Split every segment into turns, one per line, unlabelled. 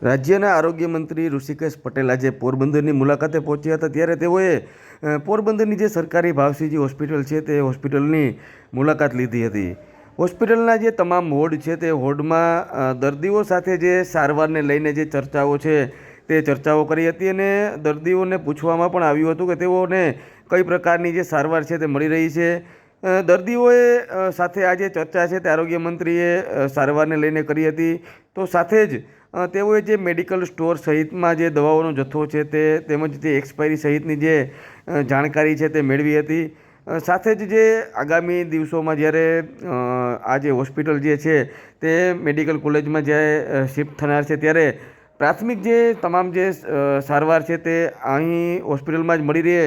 રાજ્યના આરોગ્ય મંત્રી ઋષિકેશ પટેલ આજે પોરબંદરની મુલાકાતે પહોંચ્યા હતા, ત્યારે તેઓએ પોરબંદરની જે સરકારી ભાવસીજી હોસ્પિટલ છે તે હોસ્પિટલની મુલાકાત લીધી હતી. હોસ્પિટલના જે તમામ વોર્ડ છે તે વોર્ડમાં દર્દીઓ સાથે જે સારવારને લઈને જે ચર્ચાઓ છે તે ચર્ચાઓ કરી હતી અને દર્દીઓને પૂછવામાં પણ આવ્યું હતું કે તેઓને કઈ પ્રકારની જે સારવાર છે તે મળી રહી છે. દર્દીઓએ સાથે આ જે ચર્ચા છે તે આરોગ્ય મંત્રીએ સારવારને લઈને કરી હતી. તો સાથે જ તેઓએ જે મેડિકલ સ્ટોર સહિતમાં જે દવાઓનો જથ્થો છે તે તેમજ જે એક્સપાયરી સહિતની જે જાણકારી છે તે મેળવી હતી. સાથે જ જે આગામી દિવસોમાં જ્યારે આ જે હોસ્પિટલ જે છે તે મેડિકલ કોલેજમાં જ્યારે શિફ્ટ થનાર છે ત્યારે પ્રાથમિક જે તમામ જે સારવાર છે તે અહીં હોસ્પિટલમાં જ મળી રહે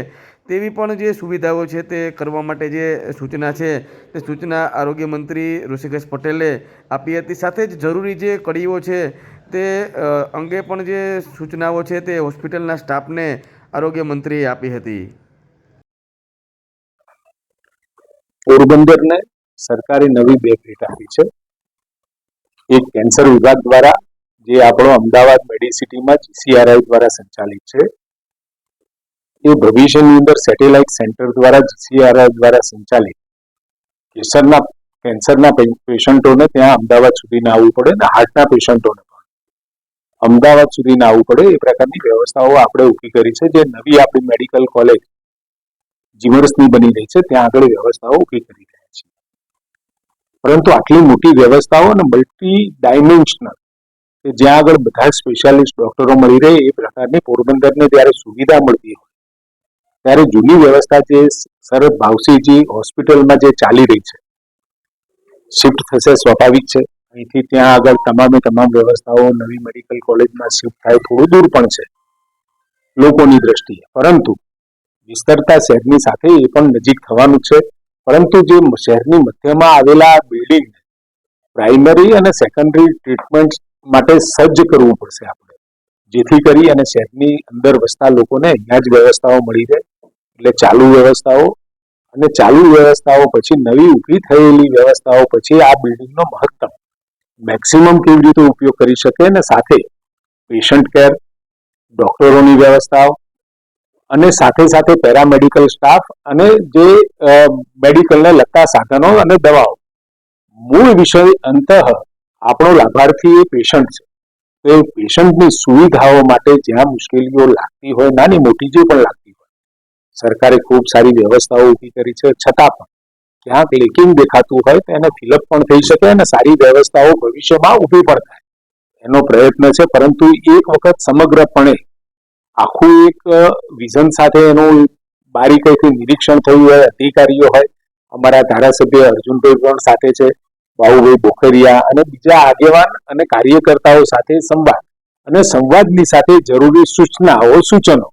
તેવી પણ જે સુવિધાઓ છે તે કરવા માટે જે સૂચના છે તે સૂચના આરોગ્ય મંત્રી ઋષિકેશ પટેલે આપી હતી. સાથે જ જરૂરી જે કડીઓ છે તે અંગે પણ જે સૂચનાઓ છે તે હોસ્પિટલના સ્ટાફને આરોગ્ય મંત્રીએ આપી હતી.
પોરબંદરને સરકારે નવી બે ભેટ આપી છે. એક કેન્સર વિભાગ દ્વારા, જે આપણો અમદાવાદ મેડિસિટીમાં જીસીઆરઆઈ દ્વારા સંચાલિત છે, એ ભવિષ્યની અંદર સેટેલાઇટ સેન્ટર દ્વારા જીસીઆરઆઈ દ્વારા સંચાલિત કેન્સરના પેશન્ટોને ત્યાં અમદાવાદ સુધી ના આવવું પડે ને હાર્ટના પેશન્ટોને પણ અમદાવાદ સુધી ના આવવું પડે એ પ્રકારની વ્યવસ્થાઓ આપણે ઊભી કરી છે. જે નવી આપણી મેડિકલ કોલેજ જીવર્સની બની રહી છે ત્યાં આગળ વ્યવસ્થાઓ ઊભી કરી રહ્યા છીએ. પરંતુ આટલી મોટી વ્યવસ્થાઓ અને મલ્ટી ડાયમેન્શનલ કે જ્યાં આગળ બધા સ્પેશિયાલિસ્ટ ડોક્ટરો મળી રહે એ પ્રકારની પોરબંદરને જ્યારે સુવિધા મળતી હોય ત્યારે જૂની વ્યવસ્થા જે શરદ ભાવસીજી હોસ્પિટલમાં જે ચાલી રહી છે શિફ્ટ થશે, સ્વાભાવિક છે. અહીંથી ત્યાં આગળ તમામ વ્યવસ્થાઓ નવી મેડિકલ કોલેજમાં શિફ્ટ થાય થોડું દૂર પણ છે લોકોની દ્રષ્ટિએ, પરંતુ વિસ્તરતા શહેરની સાથે એ પણ નજીક થવાનું છે. પરંતુ જે શહેરની મધ્યમાં આવેલા બિલ્ડિંગ પ્રાઇમરી અને સેકન્ડરી ટ્રીટમેન્ટ માટે સજ્જ કરવું પડશે આપણે, જેથી કરી અને શહેરની અંદર વસતા લોકોને અહીંયા જ વ્યવસ્થાઓ મળી રહે. એટલે ચાલુ વ્યવસ્થાઓ પછી નવી ઊભી થયેલી વ્યવસ્થાઓ પછી આ બિલ્ડિંગનો મહત્તમ મેક્સિમમ કેવી રીતે ઉપયોગ કરી શકે અને સાથે પેશન્ટ કેર, ડોક્ટરોની વ્યવસ્થાઓ અને સાથે પેરામેડિકલ સ્ટાફ અને જે મેડિકલને લગતા સાધનો અને દવાઓ. મૂળ વિષય અંતઃ આપણો લાભાર્થી એ પેશન્ટ છે. તો એ પેશન્ટની સુવિધાઓ માટે જ્યાં મુશ્કેલીઓ લાગતી હોય, નાની મોટી જે પણ લાગતી હોય, સરકારે ખૂબ સારી વ્યવસ્થાઓ ઊભી કરી છે. છતાં પણ ક્યાંક લેકિંગ દેખાતું હોય તો એને ફિલઅપ પણ થઈ શકે અને સારી વ્યવસ્થાઓ ભવિષ્યમાં ઊભી પણ થાય એનો પ્રયત્ન છે. પરંતુ એક વખત સમગ્રપણે આખું એક વિઝન સાથે એનું બારીકાઈથી નિરીક્ષણ થયું હોય, અધિકારીઓ હોય, અમારા ધારાસભ્ય અર્જુનભાઈ પણ સાથે છે, બાબુભાઈ બોખરિયા અને બીજા આગેવાન અને કાર્યકર્તાઓ સાથે સંવાદની સાથે જરૂરી સૂચનો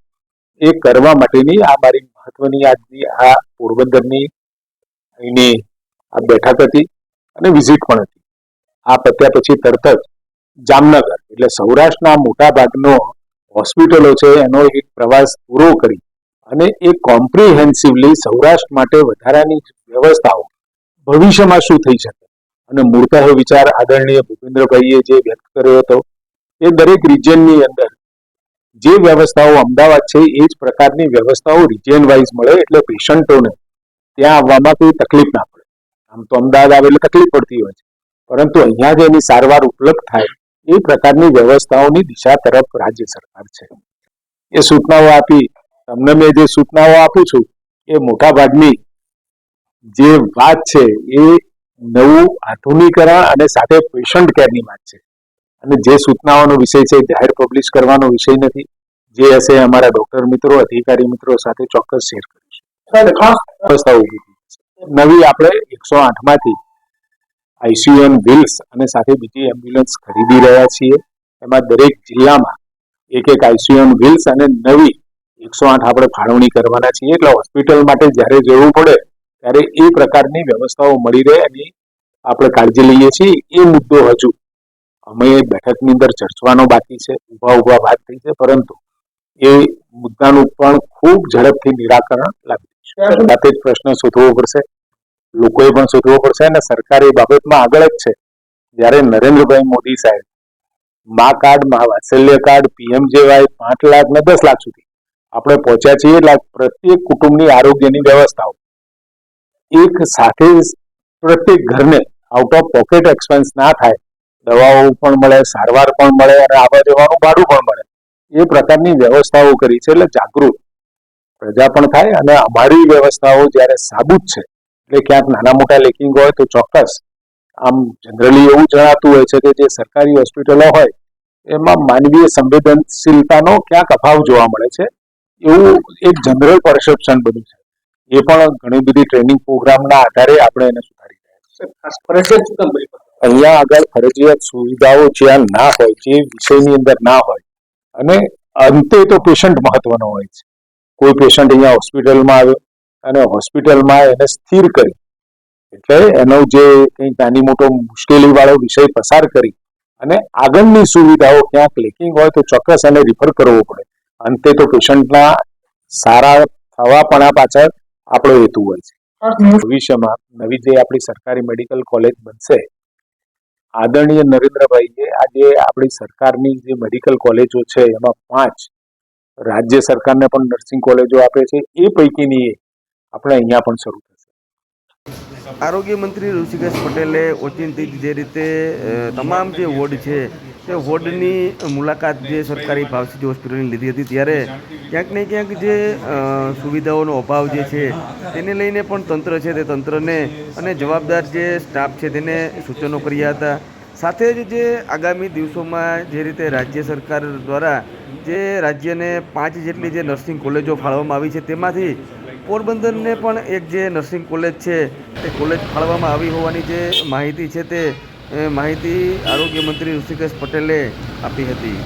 એ કરવા માટેની આ મારી મહત્વની આજની આ પોરબંદરની અહીંની આ બેઠક હતી અને વિઝિટ પણ હતી. આ પત્યા પછી તરત જ જામનગર એટલે સૌરાષ્ટ્રના મોટા ભાગનો હોસ્પિટલો છે એનો એક પ્રવાસ પૂરો કરી અને એક કોમ્પ્રિહેન્સિવલી સૌરાષ્ટ્ર માટે વધારાની વ્યવસ્થાઓ ભવિષ્યમાં શું થઈ શકે અને મૂળતઃ વિચાર આદરણીય ભૂપેન્દ્રભાઈએ જે વ્યક્ત કર્યો હતો એ દરેક રિજિયનની અંદર જે વ્યવસ્થાઓ અમદાવાદ છે એ જ પ્રકારની વ્યવસ્થાઓ રિજિયન વાઇઝ મળે એટલે પેશન્ટોને ત્યાં આવવામાં કોઈ તકલીફ ના પડે. આમ તો અમદાવાદ આવે એટલે તકલીફ પડતી હોય છે, પરંતુ અહીંયા જ એની સારવાર ઉપલબ્ધ થાય એ પ્રકારની વ્યવસ્થાઓની દિશા તરફ રાજ્ય સરકાર છે. એ સૂચનાઓ આપી. તમને મેં જે સૂચનાઓ આપું છું એ મોટાભાગની જે વાત છે એ નવું આધુનિકરણ અને સાથે પેશન્ટ કેરની વાત છે. અને જે સૂચનાઓનો વિષય છે જાહેર પબ્લિશ કરવાનો વિષય નથી. જે હશે અમારા ડોક્ટર મિત્રો, અધિકારી મિત્રો સાથે ચોક્કસ શેર કરીશું. નવી આપણે 108માંથી આઈસીયુએન વ્હીલ્સ અને સાથે બીજી એમ્બ્યુલન્સ ખરીદી રહ્યા છીએ. એમાં દરેક જિલ્લામાં એક આઈસીયુએન વ્હીલ્સ અને નવી 108 આપણે ફાળવણી કરવાના છીએ. એટલે હોસ્પિટલ માટે જ્યારે જરૂર પડે ત્યારે એ પ્રકારની વ્યવસ્થાઓ મળી રહે એની આપણે કાળજી લઈએ છીએ. એ મુદ્દો હજુ અમે બેઠકની અંદર ચર્ચવાનો બાકી છે. ઉભા વાત થઈ છે, પરંતુ એ મુદ્દાનું પણ ખૂબ ઝડપથી નિરાકરણ લાવી છે. સાથે જ પ્રશ્ન શોધવો પડશે, લોકોએ પણ શોધવો પડશે અને સરકાર એ બાબતમાં આગળ જ છે. જ્યારે નરેન્દ્રભાઈ મોદી સાહેબ મા કાર્ડ, મા વાત્સલ્ય કાર્ડ, PMJY 5 લાખ ને 10 લાખ સુધી આપણે પહોંચ્યા છીએ. એટલે પ્રત્યેક કુટુંબની આરોગ્યની વ્યવસ્થાઓ એક સાથે પ્રત્યેક ઘરને આઉટ ઓફ પોકેટ એક્સપેન્સ ના થાય, દવાઓ પણ મળે, સારવાર પણ મળે અને આવવા જવાનું ભાડું પણ મળે, એ પ્રકારની વ્યવસ્થાઓ કરી છે. એટલે જાગૃત પ્રજા પણ થાય અને અમારી વ્યવસ્થાઓ જ્યારે સાબુત છે, એટલે ક્યાંક નાના મોટા લેકિંગ હોય તો ચોક્કસ આમ જનરલી એવું જણાતું હોય છે કે જે સરકારી હોસ્પિટલો હોય એમાં માનવીય સંવેદનશીલતાનો ક્યાંક અભાવ જોવા મળે છે, એવું એક જનરલ પરસેપ્શન બધું છે. એ પણ ઘણી બધી ટ્રેનિંગ પ્રોગ્રામના આધારે આપણે એને સુધારી રહ્યા છીએ. અહીંયા આગળ ફરજિયાત સુવિધાઓ જ્યાં ના હોય, જે વિષયની અંદર ના હોય, અને અંતે તો પેશન્ટ મહત્વનો હોય છે. કોઈ પેશન્ટ અહીંયા હોસ્પિટલમાં આવ્યો અને હોસ્પિટલમાં એને સ્થિર કરી, એટલે એનો જે કંઈ નાની મોટો મુશ્કેલી વાળો વિષય પસાર કરી અને આગળની સુવિધાઓ ક્યાંક લેકિંગ હોય તો ચોક્કસ એને રિફર કરવો પડે. અંતે તો પેશન્ટના સારા થવાપણા પાછળ આપણો હેતુ હોય છે. ભવિષ્યમાં નવી જે આપણી સરકારી મેડિકલ કોલેજ બનશે, આદરણીય નરેન્દ્રભાઈએ આજે આપણી સરકારની જે મેડિકલ કોલેજો છે એમાં 5 રાજ્ય સરકારને પણ નર્સિંગ કોલેજો આપે છે, એ પૈકીની આપણે અહીંયા પણ શરૂ થશે.
આરોગ્ય મંત્રી ઋષિકેશ પટેલે ઓચિંતી જે રીતે તમામ જે વોર્ડ છે તે વોર્ડની મુલાકાત જે સરકારી ભાવસીજી હોસ્પિટલની લીધી હતી, ત્યારે ક્યાંક ને ક્યાંક જે સુવિધાઓનો અભાવ જે છે તેને લઈને પણ તંત્ર છે તે તંત્રને અને જવાબદાર જે સ્ટાફ છે તેને સૂચનો કર્યા હતા. સાથે જ જે આગામી દિવસોમાં જે રીતે રાજ્ય સરકાર દ્વારા જે રાજ્યને 5 જેટલી જે નર્સિંગ કોલેજો ફાળવવામાં આવી છે, તેમાંથી પોરબંદરને પણ એક જે નર્સિંગ કોલેજ છે તે કોલેજ ફાળવવામાં આવી હોવાની જે માહિતી છે તે માહિતી આરોગ્ય મંત્રી ઋષિકેશ પટેલે આપી હતી.